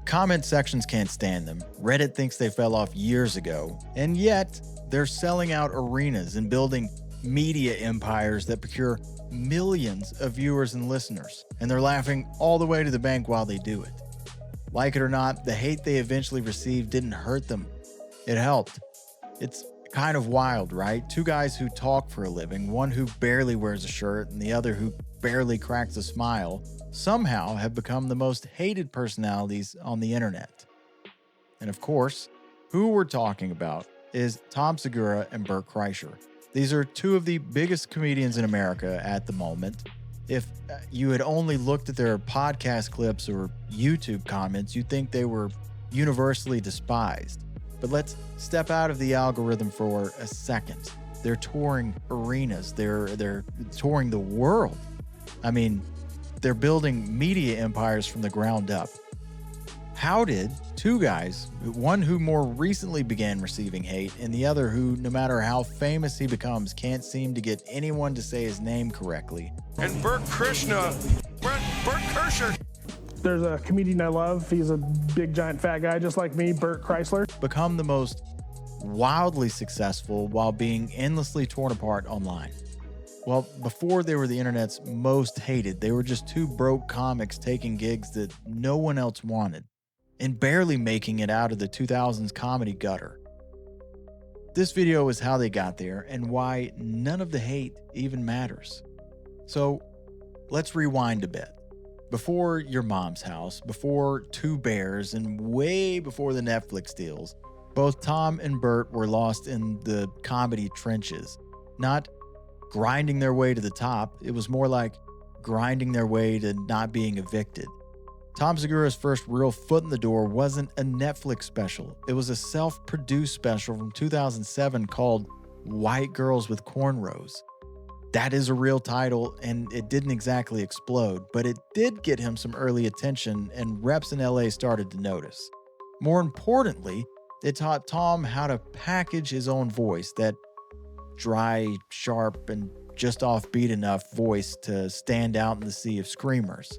Comment sections can't stand them. Reddit thinks they fell off years ago, and yet they're selling out arenas and building media empires that procure millions of viewers and listeners, and they're laughing all the way to the bank while they do it. Like it or not, the hate they eventually received didn't hurt them. It helped. It's kind of wild, right? Two guys who talk for a living, one who barely wears a shirt and the other who barely cracks a smile, somehow have become the most hated personalities on the internet. And of course, who we're talking about is Tom Segura and Bert Kreischer. These are two of the biggest comedians in America at the moment. If you had only looked at their podcast clips or YouTube comments, you'd think they were universally despised. But let's step out of the algorithm for a second. They're touring arenas. They're touring the world. I mean, they're building media empires from the ground up. How did two guys, one who more recently began receiving hate and the other who, no matter how famous he becomes, can't seem to get anyone to say his name correctly? And Bert Kreischer. There's a comedian I love. He's a big, giant, fat guy just like me, Bert Kreischer. Become the most wildly successful while being endlessly torn apart online. Well, before they were the internet's most hated, they were just two broke comics taking gigs that no one else wanted and barely making it out of the 2000s comedy gutter. This video is how they got there and why none of the hate even matters. So let's rewind a bit. Before Your Mom's House, before Two Bears, and way before the Netflix deals, both Tom and Bert were lost in the comedy trenches. Not grinding their way to the top, it was more like grinding their way to not being evicted. Tom Segura's first real foot in the door wasn't a Netflix special. It was a self-produced special from 2007 called White Girls with Cornrows. That is a real title, and it didn't exactly explode, but it did get him some early attention, and reps in LA started to notice. More importantly, it taught Tom how to package his own voice, that dry, sharp, and just offbeat enough voice to stand out in the sea of screamers.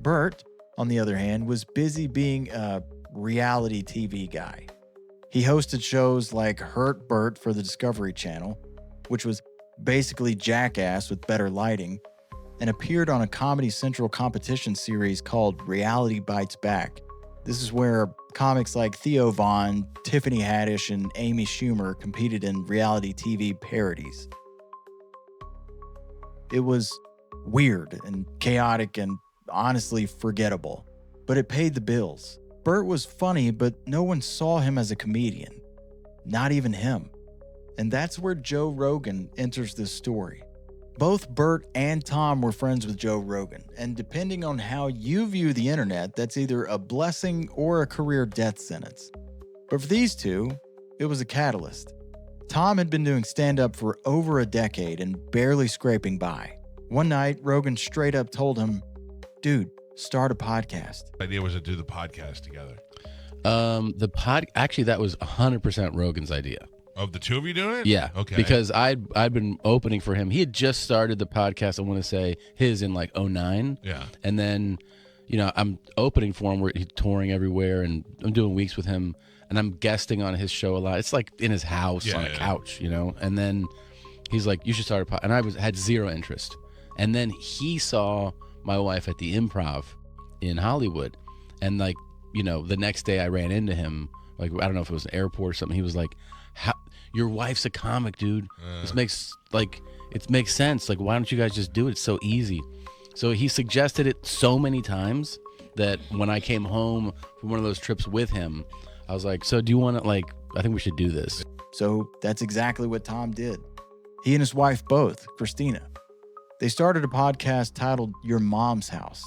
Bert, on the other hand, was busy being a reality TV guy. He hosted shows like Hurt Bert for the Discovery Channel, which was basically Jackass with better lighting, and appeared on a Comedy Central competition series called Reality Bites Back. This is where comics like Theo Von, Tiffany Haddish, and Amy Schumer competed in reality TV parodies. It was weird and chaotic and honestly forgettable, but it paid the bills. Bert was funny, but no one saw him as a comedian. Not even him. And that's where Joe Rogan enters this story. Both Bert and Tom were friends with Joe Rogan, and depending on how you view the internet, that's either a blessing or a career death sentence. But for these two, it was a catalyst. Tom had been doing stand-up for over a decade and barely scraping by. One night, Rogan straight up told him, "Dude, start a podcast." The idea was to do the podcast together. Actually, that was 100% Rogan's idea. Of the two of you doing it? Yeah. Okay. Because I'd been opening for him. He had just started the podcast, I want to say, his in like 2009. Yeah. And then, I'm opening for him. He's touring everywhere, and I'm doing weeks with him, and I'm guesting on his show a lot. It's like in his house on a couch, And then he's like, "You should start a podcast." And I had zero interest. And then he saw my wife at the Improv in Hollywood. And like, the next day I ran into him, like, I don't know if it was an airport or something. He was like, "Your wife's a comic, dude. This makes sense. Like, why don't you guys just do it? It's so easy." So he suggested it so many times that when I came home from one of those trips with him, I was like, "So do you want to, I think we should do this." So that's exactly what Tom did. He and his wife both, Christina. They started a podcast titled Your Mom's House,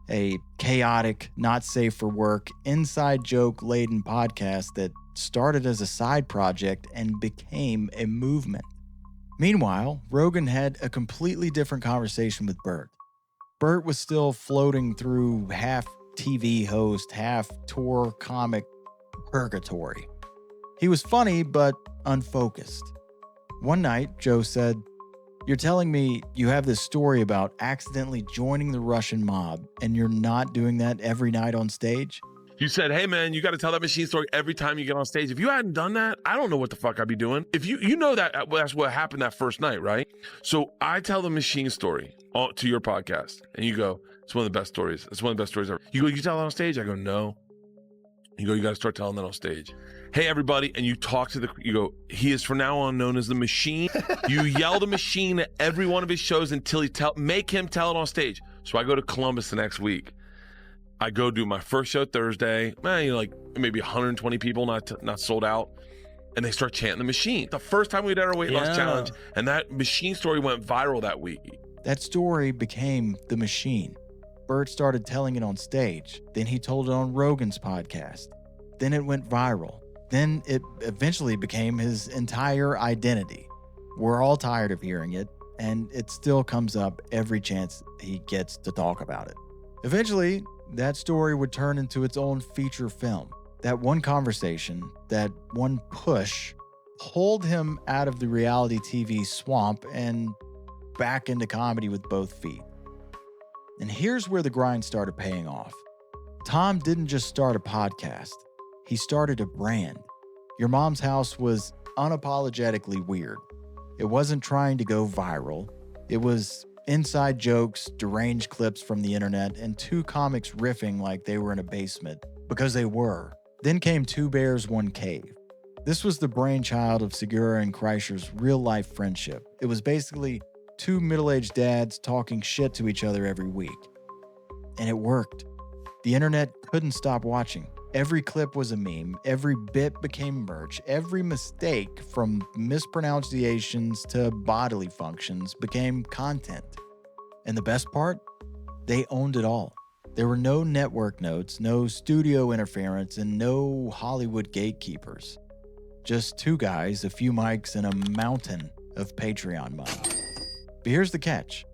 a chaotic, not safe for work, inside joke-laden podcast that started as a side project and became a movement. Meanwhile, Rogan had a completely different conversation with Bert. Bert was still floating through half TV host, half tour comic purgatory. He was funny, but unfocused. One night, Joe said, "You're telling me you have this story about accidentally joining the Russian mob, and you're not doing that every night on stage?" You said, hey man, you got to tell that machine story every time you get on stage. If you hadn't done that, I don't know what the fuck I'd be doing. If you know that that's what happened that first night, right? So I tell the machine story to your podcast and you go, it's one of the best stories. It's one of the best stories ever. You go, you tell it on stage? I go, no. You go, you got to start telling that on stage. Hey, everybody. And you talk to you go, he is from now on known as the machine. You yell the machine at every one of his shows until make him tell it on stage. So I go to Columbus the next week. I go do my first show Thursday, like maybe 120 people, not sold out. And they start chanting the machine. The first time we did our weight loss challenge. And that machine story went viral that week. That story became the machine. Bert started telling it on stage. Then he told it on Rogan's podcast. Then it went viral. Then it eventually became his entire identity. We're all tired of hearing it, and it still comes up every chance he gets to talk about it. Eventually, that story would turn into its own feature film. That one conversation, that one push, pulled him out of the reality TV swamp and back into comedy with both feet. And here's where the grind started paying off. Tom didn't just start a podcast. He started a brand. Your Mom's House was unapologetically weird. It wasn't trying to go viral. It was inside jokes, deranged clips from the internet, and two comics riffing like they were in a basement, because they were. Then came Two Bears, One Cave. This was the brainchild of Segura and Kreischer's real-life friendship. It was basically two middle-aged dads talking shit to each other every week. And it worked. The internet couldn't stop watching. Every clip was a meme. Every bit became merch. Every mistake, from mispronunciations to bodily functions, became content. And the best part? They owned it all. There were no network notes, no studio interference, and no Hollywood gatekeepers. Just two guys, a few mics, and a mountain of Patreon money. But here's the catch.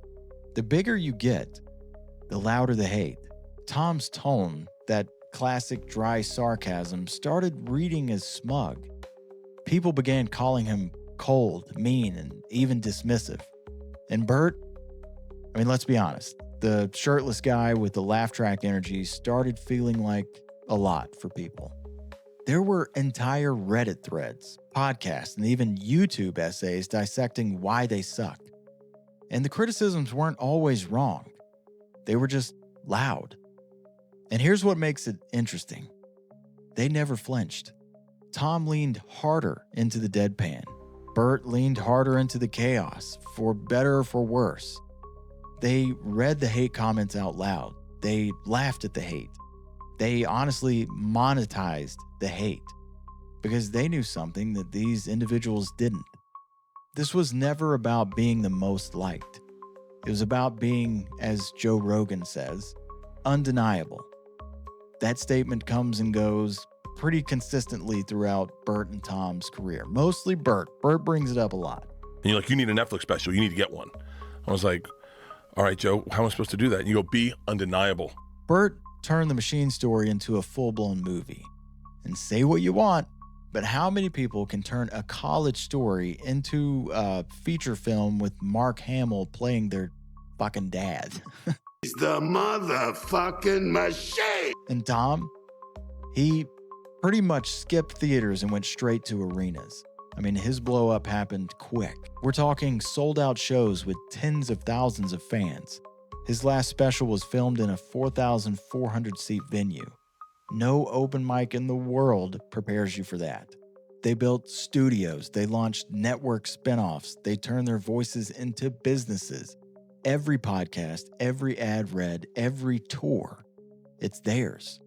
The bigger you get, the louder the hate. Tom's tone, that classic dry sarcasm, started reading as smug. People began calling him cold, mean, and even dismissive. And Bert, let's be honest, the shirtless guy with the laugh track energy started feeling like a lot for people. There were entire Reddit threads, podcasts, and even YouTube essays dissecting why they sucked. And the criticisms weren't always wrong. They were just loud. And here's what makes it interesting. They never flinched. Tom leaned harder into the deadpan. Bert leaned harder into the chaos, for better or for worse. They read the hate comments out loud. They laughed at the hate. They honestly monetized the hate because they knew something that these individuals didn't. This was never about being the most liked. It was about being, as Joe Rogan says, undeniable. That statement comes and goes pretty consistently throughout Bert and Tom's career. Mostly Bert. Bert brings it up a lot. And you're like, you need a Netflix special. You need to get one. I was like, all right, Joe, how am I supposed to do that? And you go, be undeniable. Bert turned the machine story into a full-blown movie. And say what you want, but how many people can turn a college story into a feature film with Mark Hamill playing their fucking dad? He's the motherfucking machine. And Tom, he pretty much skipped theaters and went straight to arenas. His blow up happened quick. We're talking sold out shows with tens of thousands of fans. His last special was filmed in a 4,400 seat venue. No open mic in the world prepares you for that. They built studios. They launched network spinoffs. They turned their voices into businesses. Every podcast, every ad read, every tour, it's theirs.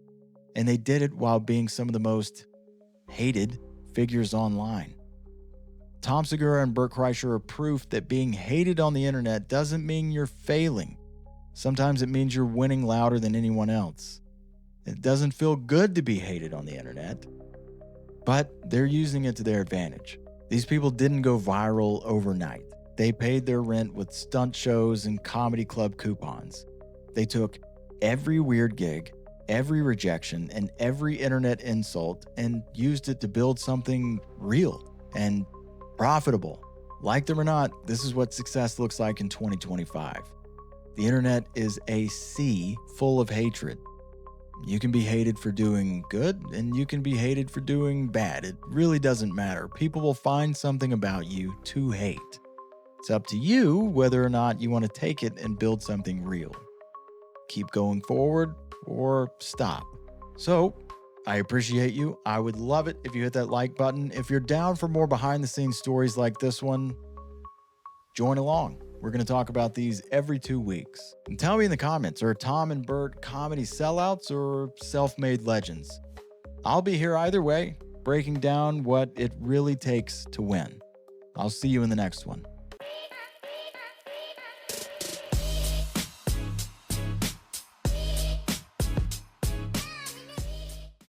And they did it while being some of the most hated figures online. Tom Segura and Bert Kreischer are proof that being hated on the internet doesn't mean you're failing. Sometimes it means you're winning louder than anyone else. It doesn't feel good to be hated on the internet, but they're using it to their advantage. These people didn't go viral overnight. They paid their rent with stunt shows and comedy club coupons. They took every weird gig, every rejection, and every internet insult and used it to build something real and profitable. Like them or not, this is what success looks like in 2025. The internet is a sea full of hatred. You can be hated for doing good, and you can be hated for doing bad. It really doesn't matter. People will find something about you to hate. It's up to you whether or not you want to take it and build something real. Keep going forward or stop. So, I appreciate you. I would love it if you hit that like button. If you're down for more behind-the-scenes stories like this one, join along. We're going to talk about these every 2 weeks. And tell me in the comments, are Tom and Bert comedy sellouts or self-made legends? I'll be here either way, breaking down what it really takes to win. I'll see you in the next one.